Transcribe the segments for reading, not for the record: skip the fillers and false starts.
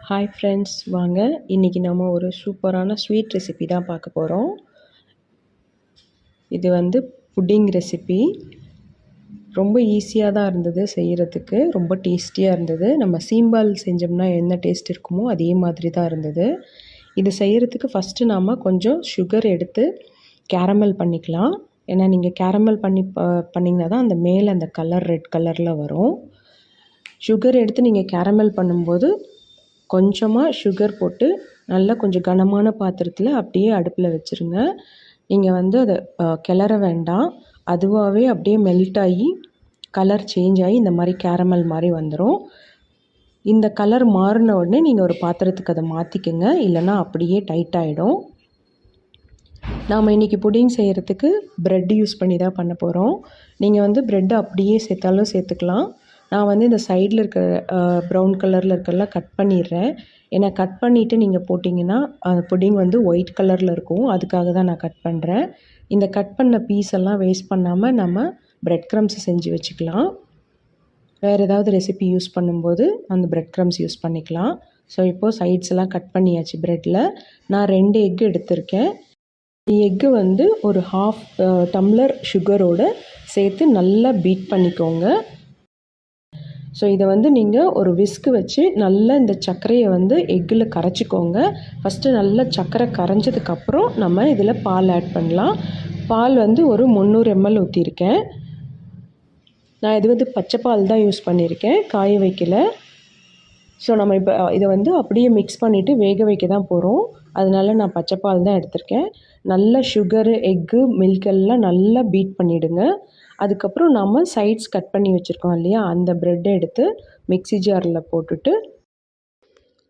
Hi friends, வாங்க இன்றைக்கி நம்ம ஒரு சூப்பரான ஸ்வீட் ரெசிபி தான் பார்க்க போகிறோம். இது வந்து புட்டிங் ரெசிபி. ரொம்ப ஈஸியாக தான் இருந்தது செய்கிறதுக்கு, ரொம்ப டேஸ்டியாக இருந்தது. நம்ம சீம்பால் செஞ்சோம்னா என்ன டேஸ்ட் இருக்குமோ அதே மாதிரி தான் இருந்தது. இது செய்கிறதுக்கு ஃபஸ்ட்டு நாம் கொஞ்சம் சுகர் எடுத்து கேரமல் பண்ணிக்கலாம். ஏன்னா நீங்கள் கேரமல் பண்ணிங்கன்னா தான் அந்த மேலே அந்த கலர் ரெட் கலரில் வரும். சுகர் எடுத்து நீங்கள் கேரமல் பண்ணும்போது கொஞ்சமாக சுகர் போட்டு நல்லா கொஞ்சம் கனமான பாத்திரத்தில் அப்படியே அடுப்பில் வச்சுருங்க. நீங்கள் வந்து அதை கிளற வேண்டாம். அதுவாகவே அப்படியே மெல்ட் ஆகி கலர் சேஞ்ச் ஆகி இந்த மாதிரி கேரமல் மாதிரி வந்துடும். இந்த கலர் மாறின உடனே நீங்கள் ஒரு பாத்திரத்துக்கு அதை மாற்றிக்கங்க, இல்லைன்னா அப்படியே டைட் ஆகிடும். நாம் இன்றைக்கி புடிங் செய்கிறதுக்கு ப்ரெட் யூஸ் பண்ணி தான் பண்ண போகிறோம். நீங்கள் வந்து ப்ரெட்டு அப்படியே சேர்த்தாலும் சேர்த்துக்கலாம். நான் வந்து இந்த சைடில் இருக்க ப்ரௌன் கலரில் இருக்கிறதெல்லாம் கட் பண்ணிடுறேன். ஏன்னா கட் பண்ணிவிட்டு நீங்கள் போட்டிங்கன்னா அந்த புடிங் வந்து ஒயிட் கலரில் இருக்கும். அதுக்காக தான் நான் கட் பண்ணுறேன். இந்த கட் பண்ண பீஸ் எல்லாம் வேஸ்ட் பண்ணாமல் நம்ம ப்ரெட் க்ரம்ஸ் செஞ்சு வச்சுக்கலாம். வேறு ஏதாவது ரெசிபி யூஸ் பண்ணும்போது அந்த ப்ரெட் க்ரம்ஸ் யூஸ் பண்ணிக்கலாம். ஸோ இப்போது சைட்ஸ் எல்லாம் கட் பண்ணியாச்சு. ப்ரெட்டில் நான் 2 எக் எடுத்திருக்கேன். எக்கு வந்து ஒரு 1/2 டம்ளர் சுகரோடு சேர்த்து நல்லா பீட் பண்ணிக்கோங்க. ஸோ இதை வந்து நீங்கள் ஒரு விஸ்கு வச்சு நல்லா இந்த சர்க்கரையை வந்து எக்கில் கரைச்சிக்கோங்க. ஃபஸ்ட்டு நல்லா சர்க்கரை கரைஞ்சதுக்கப்புறம் நம்ம இதில் பால் ஆட் பண்ணலாம். பால் வந்து ஒரு 300 ml ஊற்றிருக்கேன். நான் இது வந்து பச்சை பால் தான் யூஸ் பண்ணியிருக்கேன், காய வைக்கல. ஸோ நம்ம இப்போ இதை வந்து அப்படியே மிக்ஸ் பண்ணிவிட்டு வேக வைக்க தான் போகிறோம். அதனால நான் பச்சை பால் தான் எடுத்திருக்கேன். நல்லா சுகரு, எக்கு, மில்க் எல்லாம் நல்லா பீட் பண்ணிவிடுங்க. அதுக்கப்புறம் நம்ம சைட்ஸ் கட் பண்ணி வச்சுருக்கோம் இல்லையா, அந்த ப்ரெட்டை எடுத்து மிக்ஸி ஜாரில் போட்டுட்டு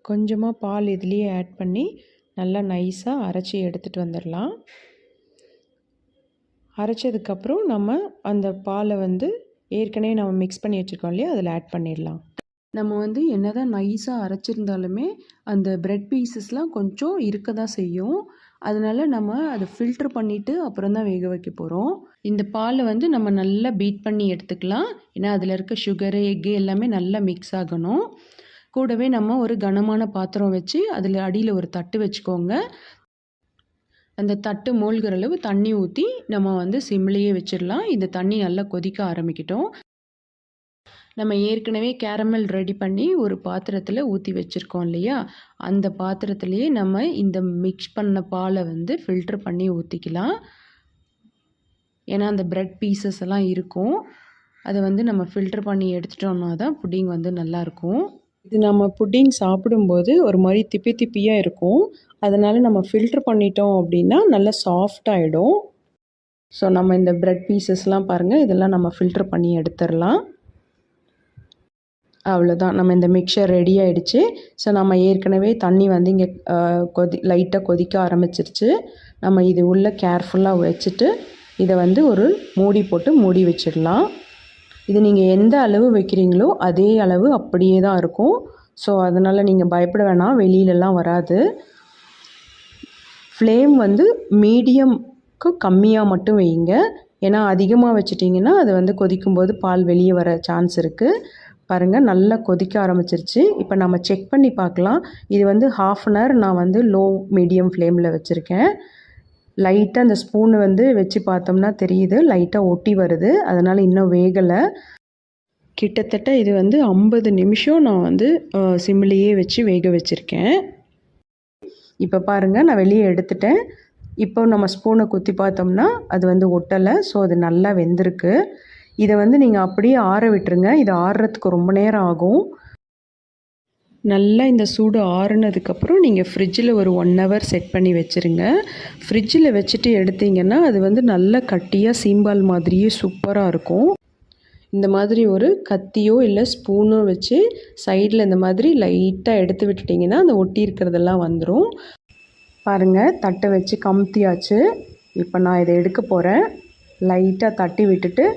கொஞ்சமாக பால் இதுலேயே ஆட் பண்ணி நல்லா நைஸாக அரைச்சி எடுத்துகிட்டு வந்துடலாம். அரைச்சதுக்கப்புறம் நம்ம அந்த பாலை வந்து ஏற்கனவே நம்ம மிக்ஸ் பண்ணி வச்சுருக்கோம் இல்லையா, அதில் ஆட் பண்ணிடலாம். நம்ம வந்து என்ன தான் நைஸாக அரைச்சிருந்தாலுமே அந்த ப்ரெட் பீசஸ்லாம் கொஞ்சம் இருக்க தான் செய்யும். அதனால நம்ம அதை ஃபில்ட்ரு பண்ணிவிட்டு அப்புறம் தான் வேக வைக்க போகிறோம். இந்த பாலை வந்து நம்ம நல்லா பீட் பண்ணி எடுத்துக்கலாம். ஏன்னா அதில் இருக்க சுகரு, எக்கு எல்லாமே நல்லா மிக்ஸ் ஆகணும். கூடவே நம்ம ஒரு கனமான பாத்திரம் வச்சு அதில் அடியில் ஒரு தட்டு வச்சுக்கோங்க. அந்த தட்டு மூழ்கிற அளவு தண்ணி ஊற்றி நம்ம வந்து சிம்லேயே வச்சிடலாம். இந்த தண்ணி நல்லா கொதிக்க ஆரம்பிக்கட்டும். நம்ம ஏற்கனவே கேரமல் ரெடி பண்ணி ஒரு பாத்திரத்தில் ஊற்றி வச்சுருக்கோம் இல்லையா, அந்த பாத்திரத்துலேயே நம்ம இந்த மிக்ஸ் பண்ண பாலை வந்து ஃபில்ட்ரு பண்ணி ஊற்றிக்கலாம். ஏன்னா அந்த ப்ரெட் பீசஸ் எல்லாம் இருக்கும், அதை வந்து நம்ம ஃபில்ட்ரு பண்ணி எடுத்துட்டோம்னா தான் புட்டிங் வந்து நல்லாயிருக்கும். இது நம்ம புட்டிங் சாப்பிடும்போது ஒரு மாதிரி திப்பி திப்பியாக இருக்கும். அதனால் நம்ம ஃபில்ட்ரு பண்ணிட்டோம் அப்படின்னா நல்லா சாஃப்டாகிடும். ஸோ நம்ம இந்த ப்ரெட் பீசஸ்லாம் பாருங்கள், இதெல்லாம் நம்ம ஃபில்ட்ரு பண்ணி எடுத்துடலாம். அவ்வளோதான், நம்ம இந்த மிக்சர் ரெடி ஆகிடுச்சு. ஸோ நம்ம ஏற்கனவே தண்ணி வந்து இங்கே லைட்டாக கொதிக்க ஆரம்பிச்சிருச்சு. நம்ம இது உள்ளே கேர்ஃபுல்லாக வச்சுட்டு இதை வந்து ஒரு மூடி போட்டு மூடி வச்சிடலாம். இது நீங்கள் எந்த அளவு வைக்கிறீங்களோ அதே அளவு அப்படியே தான் இருக்கும். ஸோ அதனால் நீங்கள் பயப்பட வேணாம், வெளியிலலாம் வராது. ஃப்ளேம் வந்து மீடியம்க்கு கம்மியாக மட்டும் வைங்க. ஏன்னா அதிகமாக வச்சிட்டிங்கன்னா அது வந்து கொதிக்கும்போது பால் வெளியே வர சான்ஸ் இருக்குது. பாருங்கள், நல்லா கொதிக்க ஆரம்பிச்சிருச்சு. இப்போ நம்ம செக் பண்ணி பார்க்கலாம். இது வந்து 1/2 அன் ஹவர் நான் வந்து லோ மீடியம் ஃப்ளேமில் வச்சுருக்கேன். லைட்டாக அந்த ஸ்பூன் வந்து வச்சு பார்த்தோம்னா தெரியுது, லைட்டாக ஒட்டி வருது. அதனால் இன்னும் வேகலை. கிட்டத்தட்ட இது வந்து 50 நிமிஷம் நான் வந்து சிம்லேயே வச்சு வேக வச்சுருக்கேன். இப்போ பாருங்கள், நான் வெளியே எடுத்துட்டேன். இப்போ நம்ம ஸ்பூனை குத்தி பார்த்தோம்னா அது வந்து ஒட்டலை. ஸோ அது நல்லா வெந்திருக்கு. இதை வந்து நீங்கள் அப்படியே ஆற விட்டுருங்க. இது ஆறுறதுக்கு ரொம்ப நேரம் ஆகும். நல்லா இந்த சூடு ஆறுனதுக்கப்புறம் நீங்கள் ஃப்ரிட்ஜில் ஒரு 1 ஹவர் செட் பண்ணி வச்சுருங்க. ஃப்ரிட்ஜில் வச்சுட்டு எடுத்திங்கன்னா அது வந்து நல்ல கட்டியாக சீம்பால் மாதிரியே சூப்பராக இருக்கும். இந்த மாதிரி ஒரு கத்தியோ இல்லை ஸ்பூனோ வச்சு சைடில் இந்த மாதிரி லைட்டாக எடுத்து விட்டுட்டிங்கன்னா அந்த ஒட்டி இருக்கிறதெல்லாம் வந்துடும். பாருங்கள், தட்டை வச்சு கமுத்தியாச்சு. இப்போ நான் இதை எடுக்க போகிறேன். லைட்டாக தட்டி விட்டுட்டு,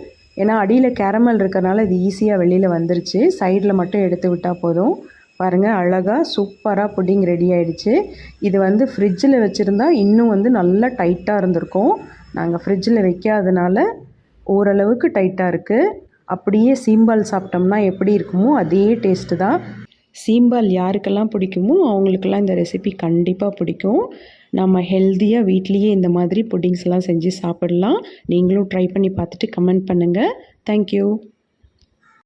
ஏன்னா அடியில் கேரமல் இருக்கிறனால இது ஈஸியாக வெளியில் வந்துருச்சு. சைடில் மட்டும் எடுத்து விட்டால் போதும். பாருங்கள், அழகாக சூப்பராக புட்டிங் ரெடி ஆகிடுச்சு. இது வந்து ஃப்ரிட்ஜில் வச்சுருந்தா இன்னும் வந்து நல்லா டைட்டாக இருந்திருக்கும். நாங்கள் ஃப்ரிட்ஜில் வைக்காதனால ஓரளவுக்கு டைட்டாக இருக்குது. அப்படியே சீம்பால் சாப்பிட்டோம்னா எப்படி இருக்குமோ அதே டேஸ்ட்டு தான். சீம்பால் யாருக்கெல்லாம் பிடிக்குமோ அவங்களுக்கெல்லாம் இந்த ரெசிபி கண்டிப்பாக பிடிக்கும். நம்ம ஹெல்த்தியாக வீட்லேயே இந்த மாதிரி புட்டிங்ஸ்லாம் செஞ்சு சாப்பிடலாம். நீங்களும் ட்ரை பண்ணி பார்த்துட்டு கமெண்ட் பண்ணுங்கள். தேங்க்யூ.